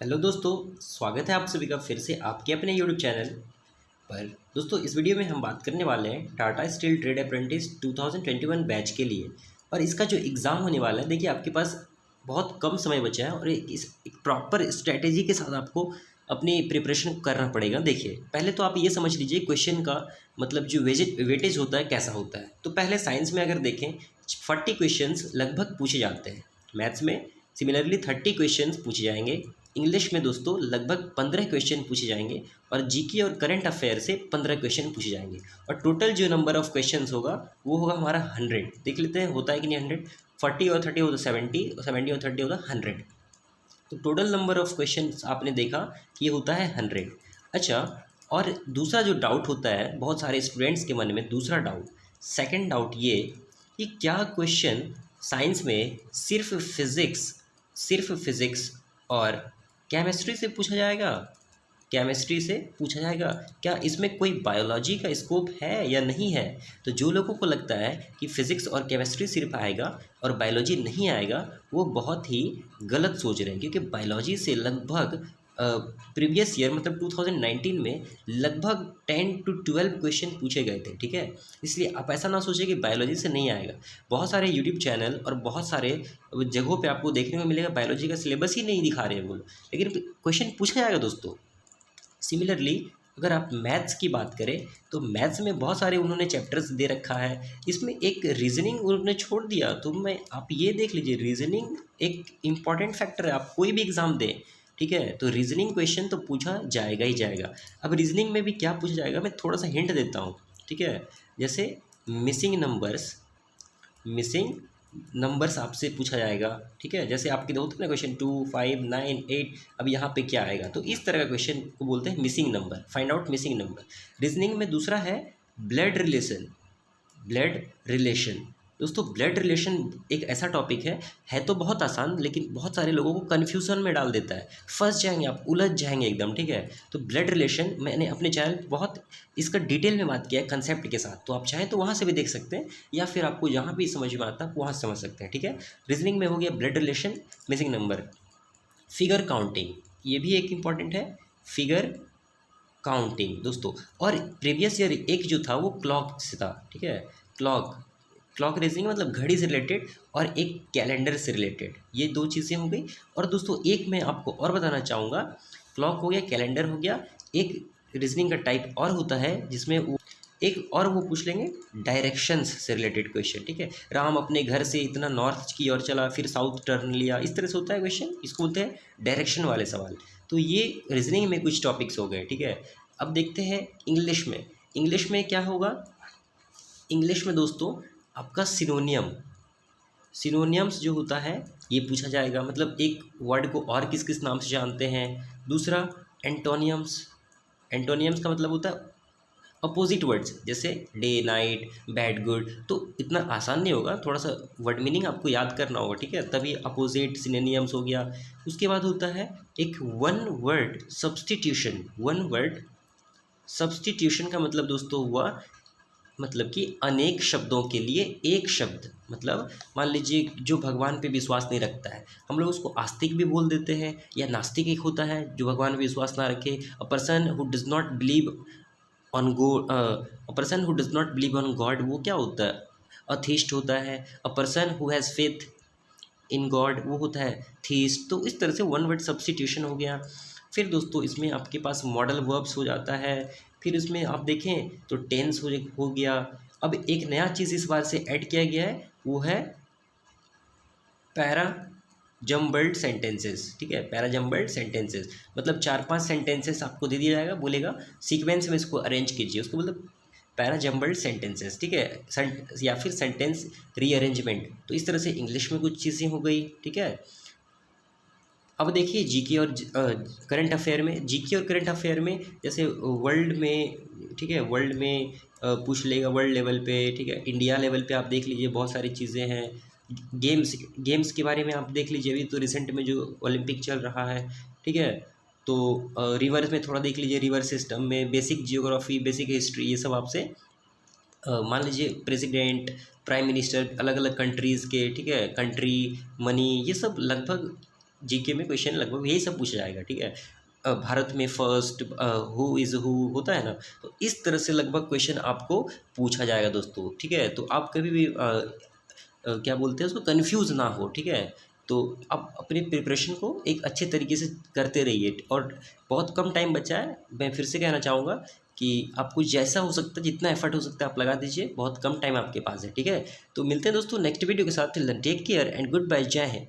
Hello दोस्तों, स्वागत है आप सभी का फिर से आपके अपने यूट्यूब चैनल पर। दोस्तों, इस वीडियो में हम बात करने वाले हैं Tata steel trade apprentice 2021 batch के लिए। और इसका जो एग्ज़ाम होने वाला है, देखिए आपके पास बहुत कम समय बचा है और एक प्रॉपर स्ट्रैटेजी के साथ आपको अपनी प्रिपरेशन करना पड़ेगा। देखिए, पहले तो आप ये समझ लीजिए क्वेश्चन का मतलब जो वेटेज होता है कैसा होता है। तो पहले साइंस में अगर देखें 40 क्वेश्चंस लगभग पूछे जाते हैं। मैथ्स में सिमिलरली 30 क्वेश्चंस पूछे जाएंगे। इंग्लिश में दोस्तों लगभग 15 क्वेश्चन पूछे जाएंगे और जीके और करंट अफेयर से 15 क्वेश्चन पूछे जाएंगे। और टोटल जो नंबर ऑफ क्वेश्चंस होगा वो होगा हमारा 100। देख लेते हैं होता है कि नहीं 100। 40 और 30 होता 70 और 70 और 30 होता 100। तो टोटल नंबर ऑफ क्वेश्चन आपने देखा कि ये होता है 100। अच्छा, और दूसरा जो डाउट होता है बहुत सारे स्टूडेंट्स के मन में, दूसरा डाउट, सेकेंड डाउट ये कि क्या क्वेश्चन साइंस में सिर्फ फिज़िक्स और केमिस्ट्री से पूछा जाएगा? केमिस्ट्री से पूछा जाएगा, क्या इसमें कोई बायोलॉजी का स्कोप है या नहीं है? तो जो लोगों को लगता है कि फिज़िक्स और केमिस्ट्री सिर्फ आएगा और बायोलॉजी नहीं आएगा, वो बहुत ही गलत सोच रहे हैं। क्योंकि बायोलॉजी से लगभग प्रीवियस ईयर मतलब 2019 में लगभग 10 to 12 क्वेश्चन पूछे गए थे। ठीक है, इसलिए आप ऐसा ना सोचें कि बायोलॉजी से नहीं आएगा। बहुत सारे यूट्यूब चैनल और बहुत सारे जगहों पे आपको देखने को मिलेगा बायोलॉजी का सिलेबस ही नहीं दिखा रहे हैं वो लोग, लेकिन क्वेश्चन पूछा जाएगा दोस्तों। सिमिलरली अगर आप मैथ्स की बात करें तो मैथ्स में बहुत सारे उन्होंने चैप्टर्स दे रखा है, इसमें एक रीजनिंग उन्होंने छोड़ दिया। तो मैं आप ये देख लीजिए, रीजनिंग एक इम्पॉर्टेंट फैक्टर है। आप कोई भी एग्ज़ाम दें, ठीक है, तो रीजनिंग क्वेश्चन तो पूछा जाएगा ही जाएगा। अब रीजनिंग में भी क्या पूछा जाएगा, मैं थोड़ा सा हिंट देता हूँ। ठीक है, जैसे मिसिंग नंबर्स आपसे पूछा जाएगा। ठीक है, जैसे आपके होते हैं ना क्वेश्चन 2, 5, 9, 8, अब यहाँ पे क्या आएगा, तो इस तरह का क्वेश्चन को बोलते हैं missing number, find out missing number. Reasoning में दूसरा है ब्लड रिलेशन। दोस्तों, ब्लड रिलेशन एक ऐसा टॉपिक है तो बहुत आसान, लेकिन बहुत सारे लोगों को कन्फ्यूज़न में डाल देता है, फंस जाएंगे आप, उलझ जाएंगे एकदम। ठीक है, तो ब्लड रिलेशन मैंने अपने चैनल पर बहुत इसका डिटेल में बात किया है कंसेप्ट के साथ, तो आप चाहें तो वहाँ से भी देख सकते हैं, या फिर आपको जहाँ भी समझ में आता है वहाँ से समझ सकते हैं। ठीक है, रीजनिंग में हो गया blood relation, missing number. Figure counting, ये भी एक इम्पॉर्टेंट है, फिगर काउंटिंग दोस्तों। और प्रीवियस ईयर एक जो था वो क्लॉक से था। ठीक है, क्लॉक रेसिंग मतलब घड़ी से रिलेटेड, और एक कैलेंडर से रिलेटेड, ये दो चीज़ें हो गई। और दोस्तों एक मैं आपको और बताना चाहूँगा, क्लॉक हो गया, कैलेंडर हो गया, एक रीजनिंग का टाइप और होता है जिसमें वो एक और वो पूछ लेंगे डायरेक्शंस से रिलेटेड क्वेश्चन। ठीक है, राम अपने घर से इतना नॉर्थ की ओर चला फिर साउथ टर्न लिया, इस तरह से होता है क्वेश्चन, इसको बोलते हैं डायरेक्शन वाले सवाल। तो ये रीजनिंग में कुछ टॉपिक्स हो गए। ठीक है, अब देखते हैं इंग्लिश में क्या होगा। इंग्लिश में दोस्तों आपका सिनोनियम्स जो होता है ये पूछा जाएगा, मतलब एक वर्ड को और किस किस नाम से जानते हैं। दूसरा एंटोनियम्स का मतलब होता है अपोजिट वर्ड्स, जैसे डे नाइट, बैड गुड। तो इतना आसान नहीं होगा, थोड़ा सा वर्ड मीनिंग आपको याद करना होगा। ठीक है, तभी अपोजिट सिनोनियम्स हो गया। उसके बाद होता है एक वन वर्ड सब्सटीट्यूशन का मतलब दोस्तों हुआ, मतलब कि अनेक शब्दों के लिए एक शब्द। मतलब मान लीजिए जो भगवान पे विश्वास नहीं रखता है, हम लोग उसको आस्तिक भी बोल देते हैं, या नास्तिक एक होता है जो भगवान पे विश्वास ना रखे। A person who does not believe on God, a person who does not believe on God, वो क्या होता है? अथीस्ट होता है। A person who has faith in God, वो होता है थीस्ट। तो इस तरह से वन वर्ड सब्स्टिट्यूशन हो गया। फिर दोस्तों इसमें आपके पास मॉडल वर्ब्स हो जाता है। फिर इसमें आप देखें तो टेंस हो गया। अब एक नया चीज़ इस बार से ऐड किया गया है, वो है पैरा जम्बल्ड सेंटेंसेस। ठीक है, पैरा जम्बल्ड सेंटेंसेस मतलब 4-5 सेंटेंसेस आपको दे दिया जाएगा, बोलेगा सीक्वेंस में इसको अरेंज कीजिए, उसको मतलब पैरा जम्बल्ड सेंटेंसेस। ठीक है, या फिर सेंटेंस रीअरेंजमेंट। तो इस तरह से इंग्लिश में कुछ चीज़ें हो गई। ठीक है, अब देखिए जीके और करंट अफेयर में जैसे वर्ल्ड में, ठीक है, वर्ल्ड में पूछ लेगा वर्ल्ड लेवल पे। ठीक है, इंडिया लेवल पे आप देख लीजिए बहुत सारी चीज़ें हैं। गेम्स के बारे में आप देख लीजिए, अभी तो रिसेंट में जो ओलंपिक चल रहा है। ठीक है, तो रिवर्स में थोड़ा देख लीजिए, रिवर सिस्टम में बेसिक जियोग्राफी, बेसिक हिस्ट्री, ये सब आपसे मान लीजिए प्रेसिडेंट, प्राइम मिनिस्टर अलग अलग कंट्रीज़ के, ठीक है, कंट्री, मनी, ये सब लगभग जीके में क्वेश्चन लगभग यही सब पूछा जाएगा, ठीक है। भारत में फर्स्ट हु इज़ हु होता है ना, तो इस तरह से लगभग क्वेश्चन आपको पूछा जाएगा दोस्तों, ठीक है। तो आप कभी भी क्या बोलते हैं उसको, कन्फ्यूज़ ना हो, ठीक है। तो आप अपनी प्रिपरेशन को एक अच्छे तरीके से करते रहिए, और बहुत कम टाइम बचा है। मैं फिर से कहना चाहूँगा कि आपको जैसा हो सकता है, जितना एफर्ट हो सकता है आप लगा दीजिए, बहुत कम टाइम आपके पास है, ठीक है। तो मिलते हैं दोस्तों नेक्स्ट वीडियो के साथ। Till then take care and good bye, जय हिंद।